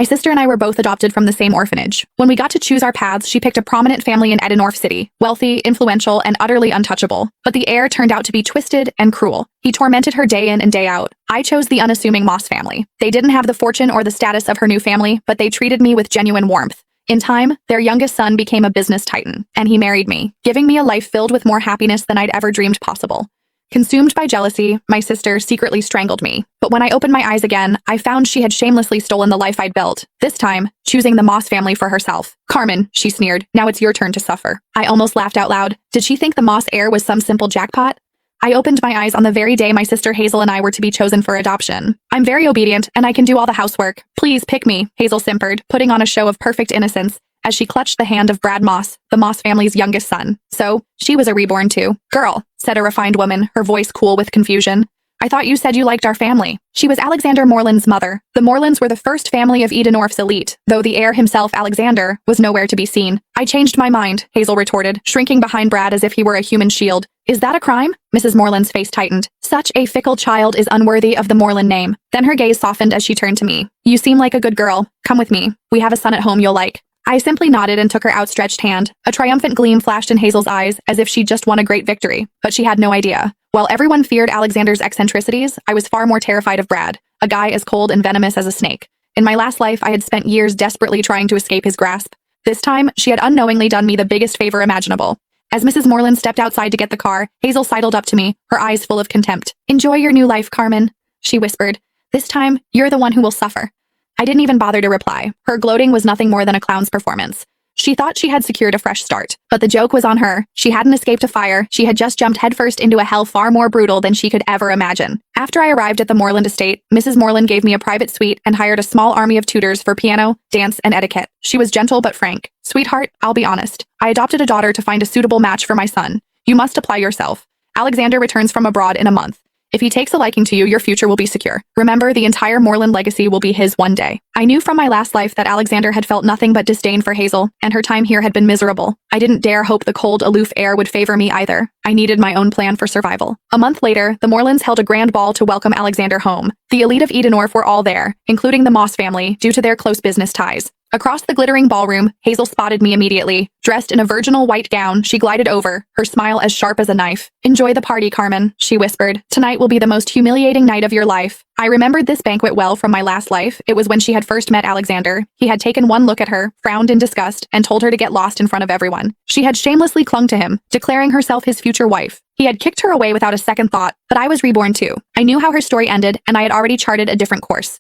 My sister and I were both adopted from the same orphanage. When we got to choose our paths, she picked a prominent family in Edenorf City, wealthy, influential, and utterly untouchable. But the heir turned out to be twisted and cruel. He tormented her day in and day out. I chose the unassuming Moss family. They didn't have the fortune or the status of her new family, but they treated me with genuine warmth. In time, their youngest son became a business titan, and he married me, giving me a life filled with more happiness than I'd ever dreamed possible. Consumed by jealousy, my sister secretly strangled me. But when I opened my eyes again, I found she had shamelessly stolen the life I'd built, this time, choosing the Moss family for herself. "Carmen," she sneered, "now it's your turn to suffer." I almost laughed out loud. Did she think the Moss heir was some simple jackpot? I opened my eyes on the very day my sister Hazel and I were to be chosen for adoption. "I'm very obedient, and I can do all the housework. Please pick me," Hazel simpered, putting on a show of perfect innocence, as she clutched the hand of Brad Moss, the Moss family's youngest son. So, she was a reborn too. "Girl," said a refined woman, her voice cool with confusion. "I thought you said you liked our family." She was Alexander Moreland's mother. The Morelands were the first family of Edenorf's elite, though the heir himself, Alexander, was nowhere to be seen. "I changed my mind," Hazel retorted, shrinking behind Brad as if he were a human shield. "Is that a crime?" Mrs. Moreland's face tightened. "Such a fickle child is unworthy of the Moreland name." Then her gaze softened as she turned to me. "You seem like a good girl. Come with me. We have a son at home you'll like." I simply nodded and took her outstretched hand. A triumphant gleam flashed in Hazel's eyes, as if she'd just won a great victory. But she had no idea. While everyone feared Alexander's eccentricities, I was far more terrified of Brad, a guy as cold and venomous as a snake. In my last life, I had spent years desperately trying to escape his grasp. This time, she had unknowingly done me the biggest favor imaginable. As Mrs. Moreland stepped outside to get the car, Hazel sidled up to me, her eyes full of contempt. "Enjoy your new life, Carmen," she whispered. "This time, you're the one who will suffer." I didn't even bother to reply. Her gloating was nothing more than a clown's performance. She thought she had secured a fresh start, but the joke was on her. She hadn't escaped a fire. She had just jumped headfirst into a hell far more brutal than she could ever imagine. After I arrived at the Moreland estate, Mrs. Moreland gave me a private suite and hired a small army of tutors for piano, dance, and etiquette. She was gentle but frank. "Sweetheart, I'll be honest. I adopted a daughter to find a suitable match for my son. You must apply yourself. Alexander returns from abroad in a month. If he takes a liking to you, your future will be secure. Remember, the entire Moreland legacy will be his one day." I knew from my last life that Alexander had felt nothing but disdain for Hazel, and her time here had been miserable. I didn't dare hope the cold, aloof heir would favor me either. I needed my own plan for survival. A month later, the Morelands held a grand ball to welcome Alexander home. The elite of Edenorf were all there, including the Moss family, due to their close business ties. Across the glittering ballroom, Hazel spotted me immediately. Dressed in a virginal white gown, she glided over, her smile as sharp as a knife. "Enjoy the party, Carmen," she whispered. "Tonight will be the most humiliating night of your life." I remembered this banquet well from my last life. It was when she had first met Alexander. He had taken one look at her, frowned in disgust, and told her to get lost in front of everyone. She had shamelessly clung to him, declaring herself his future wife. He had kicked her away without a second thought, but I was reborn too. I knew how her story ended, and I had already charted a different course.